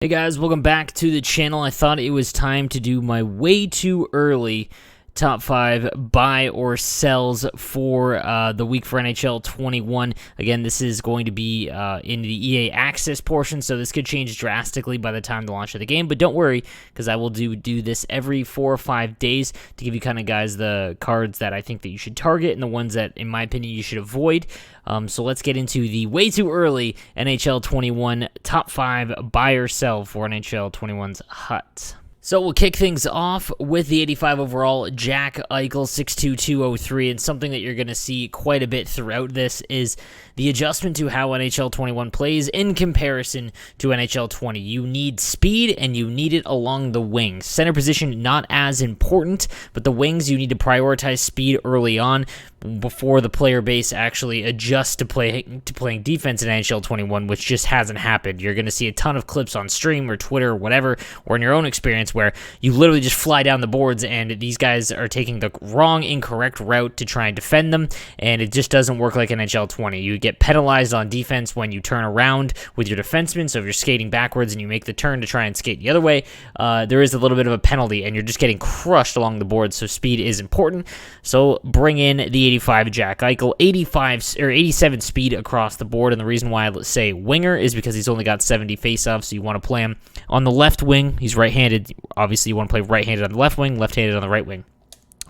Hey guys, welcome back to the channel. I thought it was time to do my way too early top 5 buy or sells for the week for NHL 21. Again, this is going to be in the EA Access portion, so this could change drastically by the time the launch of the game, but don't worry, because I will do this every 4 or 5 days to give you kind of guys the cards that I think that you should target and the ones that, in my opinion, you should avoid. So let's get into the way too early NHL 21 top 5 buy or sell for NHL 21's hut. So we'll kick things off with the 85 overall Jack Eichel 62203, and something that you're going to see quite a bit throughout this is the adjustment to how NHL 21 plays in comparison to NHL 20. You need speed, and you need it along the wings. Center position, not as important, but the wings, you need to prioritize speed early on before the player base actually adjusts to playing defense in NHL 21, which just hasn't happened. You're going to see a ton of clips on stream or Twitter or whatever, or in your own experience, where you literally just fly down the boards and these guys are taking the wrong, incorrect route to try and defend them, and it just doesn't work like NHL 20. You get penalized on defense when you turn around with your defenseman, so if you're skating backwards and you make the turn to try and skate the other way, there is a little bit of a penalty, and you're just getting crushed along the board, so speed is important. So bring in the 85 Jack Eichel, 87 speed across the board, and the reason why I say winger is because he's only got 70 faceoffs, so you want to play him on the left wing. He's right-handed. Obviously, you want to play right-handed on the left wing, left-handed on the right wing.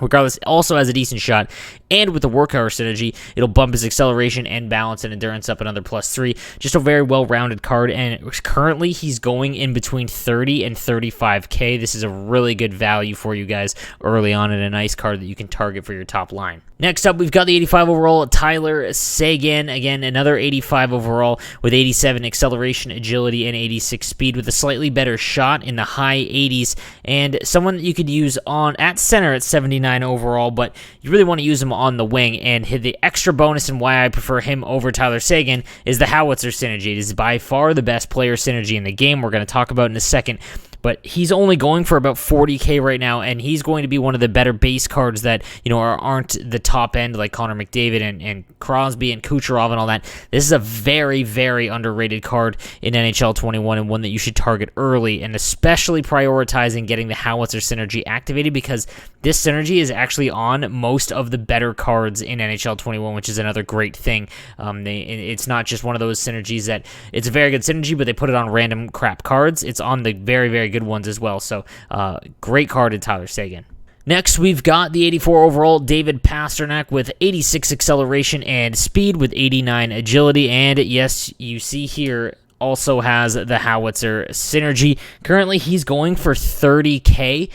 Regardless, also has a decent shot, and with the work hour synergy, it'll bump his acceleration and balance and endurance up another +3. Just a very well-rounded card, and currently he's going in between 30 and 35K. This is a really good value for you guys early on, and a nice card that you can target for your top line. Next up, we've got the 85 overall Tyler Seguin. Again, another 85 overall with 87 acceleration, agility, and 86 speed, with a slightly better shot in the high 80s, and someone that you could use at center at 79 overall, but you really want to use him on the wing. And the extra bonus and why I prefer him over Tyler Seguin is the howitzer synergy. It is by far the best player synergy in the game. We're going to talk about in a second. But he's only going for about 40K right now, and he's going to be one of the better base cards that, you know, aren't the top end like Connor McDavid and Crosby and Kucherov and all that. This is a very, very underrated card in NHL 21, and one that you should target early, and especially prioritizing getting the howitzer synergy activated, because this synergy is actually on most of the better cards in NHL 21, which is another great thing. It's not just one of those synergies that it's a very good synergy, but they put it on random crap cards. It's on the very, very good ones as well. So great card in Tyler Seguin. Next, we've got the 84 overall David Pastrnak with 86 acceleration and speed with 89 agility. And yes, you see here, also has the howitzer synergy. Currently, he's going for 30K.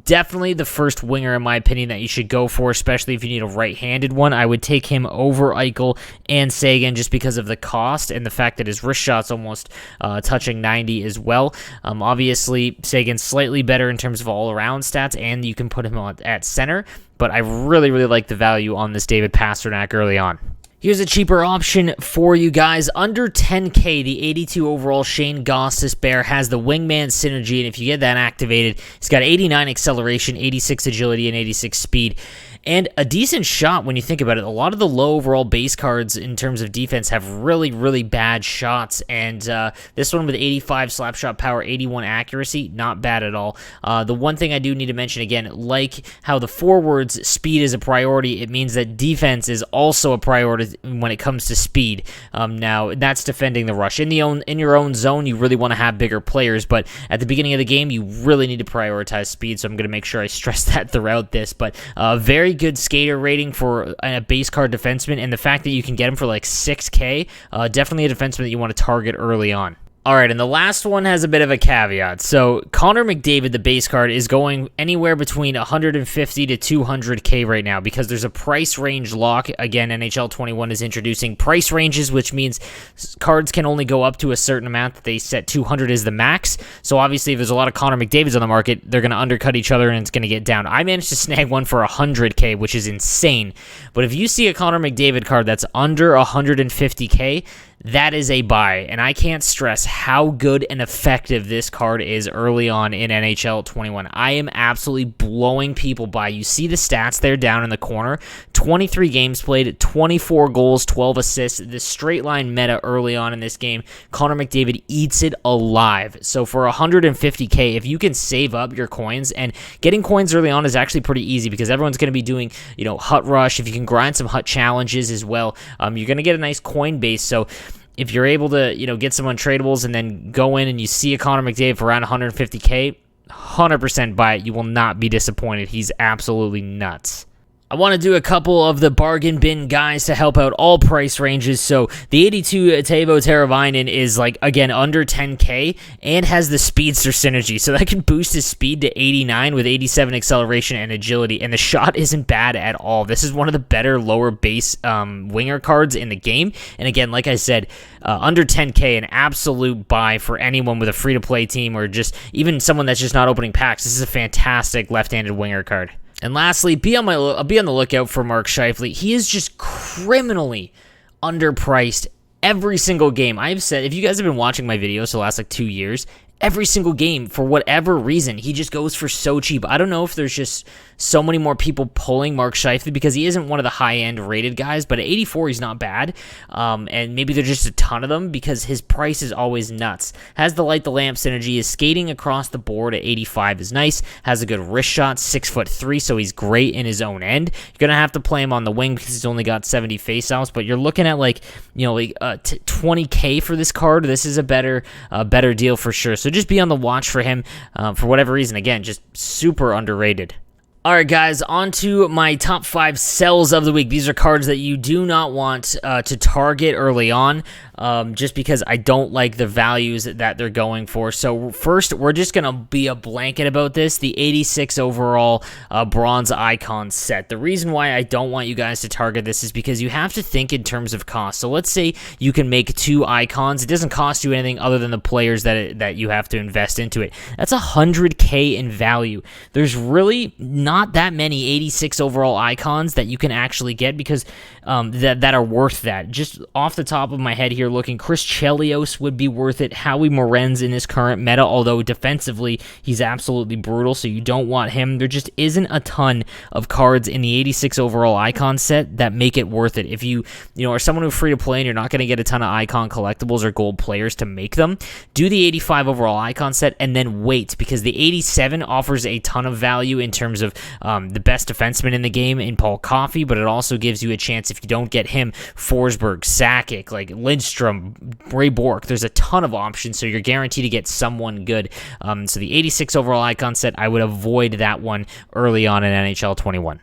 Definitely the first winger, in my opinion, that you should go for, especially if you need a right-handed one. I would take him over Eichel and Seguin just because of the cost and the fact that his wrist shot's almost touching 90 as well. Obviously, Seguin's slightly better in terms of all-around stats, and you can put him at center, but I really, really like the value on this David Pastrnak early on. Here's a cheaper option for you guys. Under 10K, the 82 overall Shane Gostisbehere has the wingman synergy, and if you get that activated, he's got 89 acceleration, 86 agility, and 86 speed. And a decent shot when you think about it. A lot of the low overall base cards in terms of defense have really, really bad shots. And this one with 85 slap shot power, 81 accuracy, not bad at all. The one thing I do need to mention again, like how the forwards speed is a priority, it means that defense is also a priority when it comes to speed. Now, that's defending the rush. In your own zone, you really want to have bigger players, but at the beginning of the game, you really need to prioritize speed, so I'm going to make sure I stress that throughout this. But very good skater rating for a base card defenseman, and the fact that you can get him for like 6K, definitely a defenseman that you want to target early on. All right, and the last one has a bit of a caveat. So Connor McDavid, the base card, is going anywhere between 150 to 200K right now because there's a price range lock. Again, NHL 21 is introducing price ranges, which means cards can only go up to a certain amount that they set 200 as the max. So obviously, if there's a lot of Connor McDavids on the market, they're going to undercut each other and it's going to get down. I managed to snag one for 100K, which is insane. But if you see a Connor McDavid card that's under 150K, that is a buy, and I can't stress how good and effective this card is early on in NHL 21. I am absolutely blowing people by. You see the stats there down in the corner, 23 games played, 24 goals, 12 assists. The straight line meta early on in this game, Connor McDavid eats it alive. So for 150K, if you can save up your coins, and getting coins early on is actually pretty easy because everyone's going to be doing, Hut Rush. If you can grind some Hut challenges as well, you're going to get a nice coin base. So if you're able to, get some untradables and then go in and you see a Connor McDavid for around 150K, 100% buy it. You will not be disappointed. He's absolutely nuts. I want to do a couple of the bargain bin guys to help out all price ranges. So the 82 Teuvo Teravainen is again, under 10K and has the speedster synergy. So that can boost his speed to 89 with 87 acceleration and agility. And the shot isn't bad at all. This is one of the better lower base winger cards in the game. And again, like I said, under 10K, an absolute buy for anyone with a free-to-play team or just even someone that's just not opening packs. This is a fantastic left-handed winger card. And lastly, be on the lookout for Mark Scheifele. He is just criminally underpriced every single game. I've said, if you guys have been watching my videos the last 2 years, every single game, for whatever reason, he just goes for so cheap. I don't know if there's just so many more people pulling Mark Scheifele because he isn't one of the high-end rated guys, but at 84, he's not bad. And maybe there's just a ton of them because his price is always nuts. Has the light the lamp synergy, is skating across the board at 85 is nice, has a good wrist shot, 6'3", so he's great in his own end. You're going to have to play him on the wing because he's only got 70 faceoffs, but you're looking at 20K for this card. This is a better deal for sure. So just be on the watch for him for whatever reason. Again, just super underrated. All right, guys, on to my top 5 sells of the week. These are cards that you do not want to target early on just because I don't like the values that they're going for. So first, we're just going to be a blanket about this, the 86 overall bronze icon set. The reason why I don't want you guys to target this is because you have to think in terms of cost. So let's say you can make 2 icons. It doesn't cost you anything other than the players that you have to invest into it. That's 100K in value. There's really not that many 86 overall icons that you can actually get because that are worth that. Just off the top of my head here looking, Chris Chelios would be worth it. Howie Morenz in his current meta, although defensively he's absolutely brutal, so you don't want him. There just isn't a ton of cards in the 86 overall icon set that make it worth it. If you are someone who's free to play and you're not going to get a ton of icon collectibles or gold players to make them, do the 85 overall icon set and then wait, because the 87 offers a ton of value in terms of the best defenseman in the game in Paul Coffey, but it also gives you a chance, if you don't get him, Forsberg, Sakic, Lindstrom, Ray Bork. There's a ton of options, so you're guaranteed to get someone good. So the 86 overall icon set, I would avoid that one early on in NHL 21.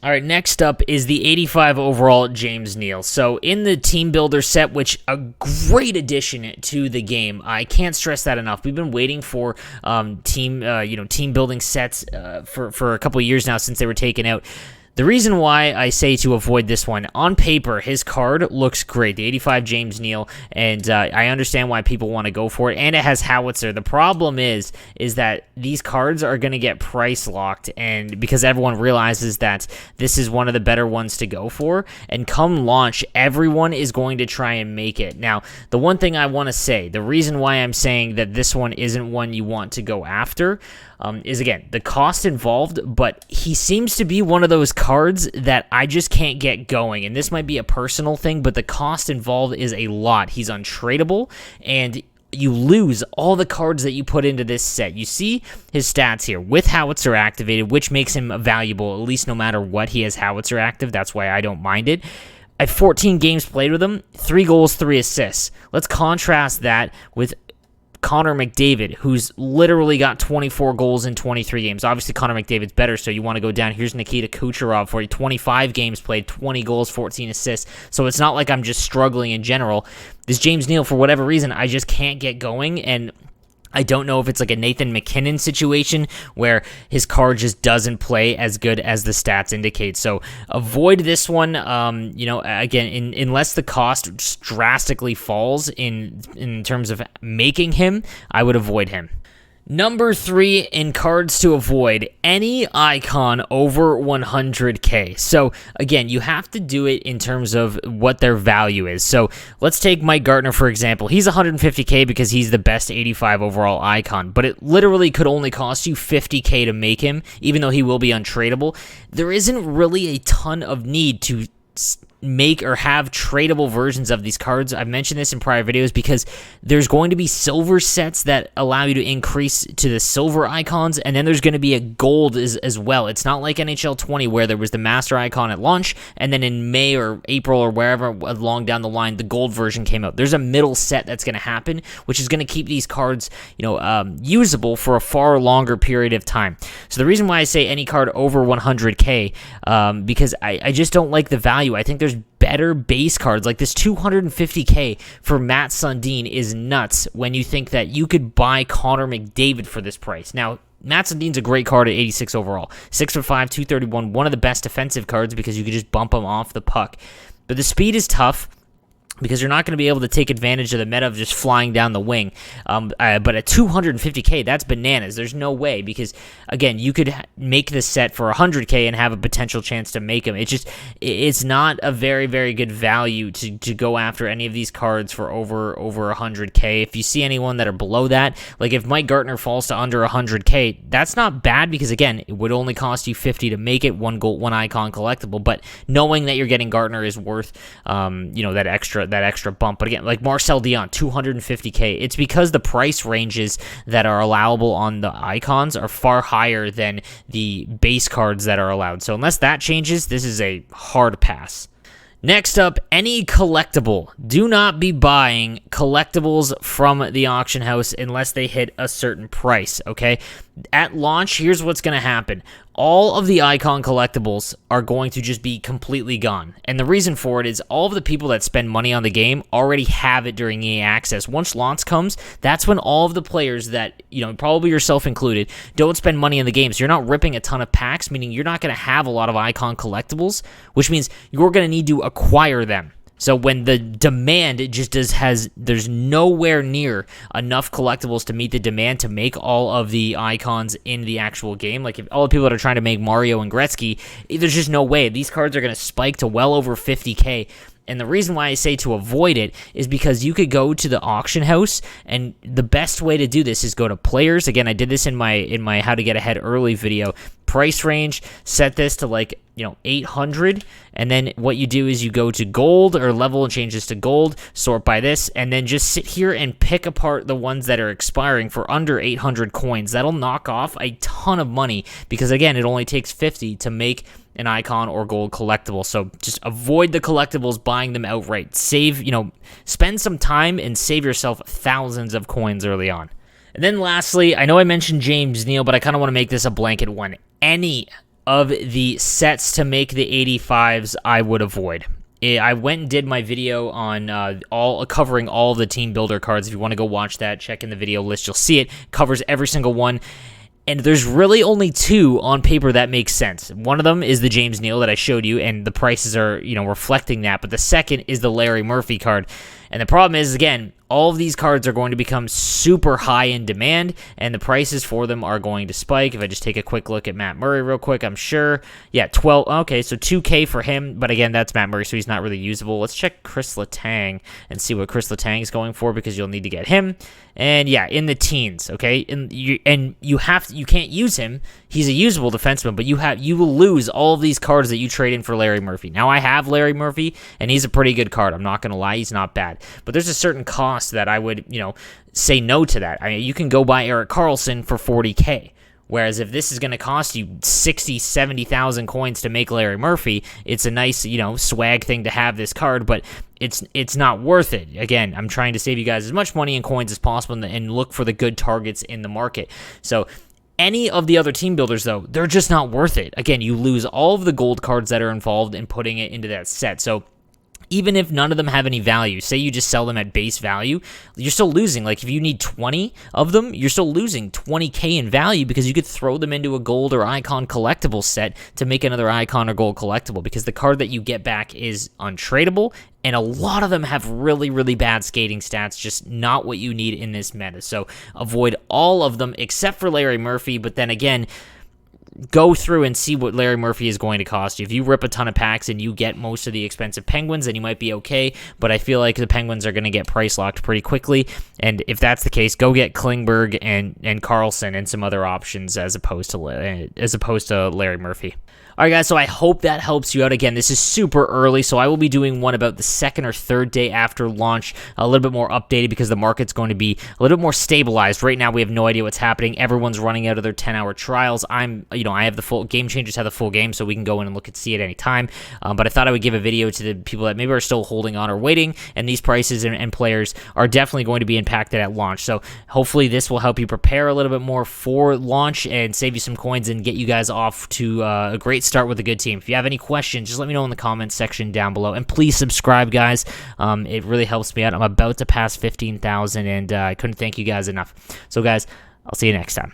All right, next up is the 85 overall James Neal. So in the Team Builder set, which a great addition to the game, I can't stress that enough. We've been waiting for team building sets for a couple of years now since they were taken out. The reason why I say to avoid this one, on paper, his card looks great, the 85 James Neal, and I understand why people want to go for it, and it has Howitzer. The problem is that these cards are going to get price locked, and because everyone realizes that this is one of the better ones to go for, and come launch, everyone is going to try and make it. Now, the one thing I want to say, the reason why I'm saying that this one isn't one you want to go after, is, again, the cost involved, but he seems to be one of those cards that I just can't get going, and this might be a personal thing, but the cost involved is a lot. He's untradeable, and you lose all the cards that you put into this set. You see his stats here with Howitzer activated, which makes him valuable, at least no matter what. He has Howitzer active. That's why I don't mind it. I have 14 games played with him, 3 goals, 3 assists. Let's contrast that with Connor McDavid, who's literally got 24 goals in 23 games. Obviously, Connor McDavid's better, so you want to go down. Here's Nikita Kucherov for 25 games played, 20 goals, 14 assists. So it's not like I'm just struggling in general. This James Neal, for whatever reason, I just can't get going, and I don't know if it's like a Nathan McKinnon situation where his card just doesn't play as good as the stats indicate. So avoid this one. Again, unless the cost drastically falls in terms of making him, I would avoid him. Number 3 in cards to avoid, any icon over 100k. So again, you have to do it in terms of what their value is. So let's take Mike Gartner, for example. He's 150k because he's the best 85 overall icon, but it literally could only cost you 50k to make him, even though he will be untradeable. There isn't really a ton of need to make or have tradable versions of these cards. I've mentioned this in prior videos because there's going to be silver sets that allow you to increase to the silver icons, and then there's going to be a gold as well. It's not like NHL 20 where there was the master icon at launch, and then in May or April or wherever along down the line, the gold version came out. There's a middle set that's going to happen, which is going to keep these cards, usable for a far longer period of time. So the reason why I say any card over 100k, because I just don't like the value. I think there's better base cards. Like this 250k for Matt Sundin is nuts when you think that you could buy Connor McDavid for this price. Now, Matt Sundin's a great card at 86 overall. 6'5", 231, one of the best defensive cards because you could just bump him off the puck. But the speed is tough, because you're not going to be able to take advantage of the meta of just flying down the wing. But at 250k, that's bananas. There's no way, because, again, you could make this set for 100k and have a potential chance to make him. It's not a very, very good value to go after any of these cards for over 100k. If you see anyone that are below that, like if Mike Gartner falls to under 100k, that's not bad, because, again, it would only cost you 50 to make it, one icon collectible. But knowing that you're getting Gartner is worth, that extra bump. But again, like Marcel Dion, 250k, it's because the price ranges that are allowable on the icons are far higher than the base cards that are allowed. So unless that changes, this is a hard pass. Next up, any collectible. Do not be buying collectibles from the auction house unless they hit a certain price, okay? At launch, here's what's going to happen. All of the icon collectibles are going to just be completely gone. And the reason for it is all of the people that spend money on the game already have it during EA Access. Once launch comes, that's when all of the players that, probably yourself included, don't spend money on the game. So you're not ripping a ton of packs, meaning you're not going to have a lot of icon collectibles, which means you're going to need to acquire them. So when the demand there's nowhere near enough collectibles to meet the demand to make all of the icons in the actual game. Like if all the people that are trying to make Mario and Gretzky, there's just no way. These cards are going to spike to well over 50k. And the reason why I say to avoid it is because you could go to the auction house, and the best way to do this is go to players. Again, I did this in my how to get ahead early video. Price range, set this to 800, and then what you do is you go to gold or level and change this to gold, sort by this, and then just sit here and pick apart the ones that are expiring for under 800 coins. That'll knock off a ton of money because, again, it only takes 50 to make an icon or gold collectible. So just avoid the collectibles, buying them outright. Spend some time and save yourself thousands of coins early on. And then lastly, I know I mentioned James Neal, but I kind of want to make this a blanket one. Any of the sets to make the 85s, I would avoid. I went and did my video on covering all the team builder cards. If you want to go watch that, check in the video list. You'll see it covers every single one. And there's really only two on paper that make sense. One of them is the James Neal that I showed you, and the prices are, reflecting that. But the second is the Larry Murphy card. And the problem is, again, all of these cards are going to become super high in demand, and the prices for them are going to spike. If I just take a quick look at Matt Murray real quick, I'm sure. Yeah, 12. Okay, so 2K for him, but again, that's Matt Murray, so he's not really usable. Let's check Chris Letang and see what Chris Letang is going for, because you'll need to get him. And yeah, in the teens, okay? And you can't use him. He's a usable defenseman, but you will lose all of these cards that you trade in for Larry Murphy. Now, I have Larry Murphy, and he's a pretty good card. I'm not going to lie, he's not bad. But there's a certain cost that I would, say no to that. I mean, you can go buy Erik Karlsson for 40k. Whereas if this is going to cost you 60, 70,000 coins to make Larry Murphy, it's a nice, swag thing to have this card, but it's not worth it. Again, I'm trying to save you guys as much money in coins as possible and look for the good targets in the market. So any of the other team builders, though, they're just not worth it. Again, you lose all of the gold cards that are involved in putting it into that set. So even if none of them have any value, say you just sell them at base value, you're still losing. Like, if you need 20 of them, you're still losing 20K in value because you could throw them into a gold or icon collectible set to make another icon or gold collectible, because the card that you get back is untradeable, and a lot of them have really, really bad skating stats, just not what you need in this meta. So avoid all of them except for Larry Murphy, but then again, go through and see what Larry Murphy is going to cost you. If you rip a ton of packs and you get most of the expensive Penguins, then you might be okay, but I feel like the Penguins are going to get price locked pretty quickly, and if that's the case, go get Klingberg and Carlson and some other options as opposed to Larry Murphy. All right, guys, so I hope that helps you out. Again, this is super early, so I will be doing one about the second or third day after launch, a little bit more updated because the market's going to be a little bit more stabilized. Right now, we have no idea what's happening. Everyone's running out of their 10-hour trials. I have the full Game Changers have the full game, so we can go in and look and see at any time. But I thought I would give a video to the people that maybe are still holding on or waiting, and these prices and players are definitely going to be impacted at launch. So hopefully this will help you prepare a little bit more for launch and save you some coins and get you guys off to a great start with a good team. If you have any questions, just let me know in the comments section down below, and please subscribe, guys. It really helps me out. I'm about to pass 15,000, and I couldn't thank you guys enough. So guys, I'll see you next time.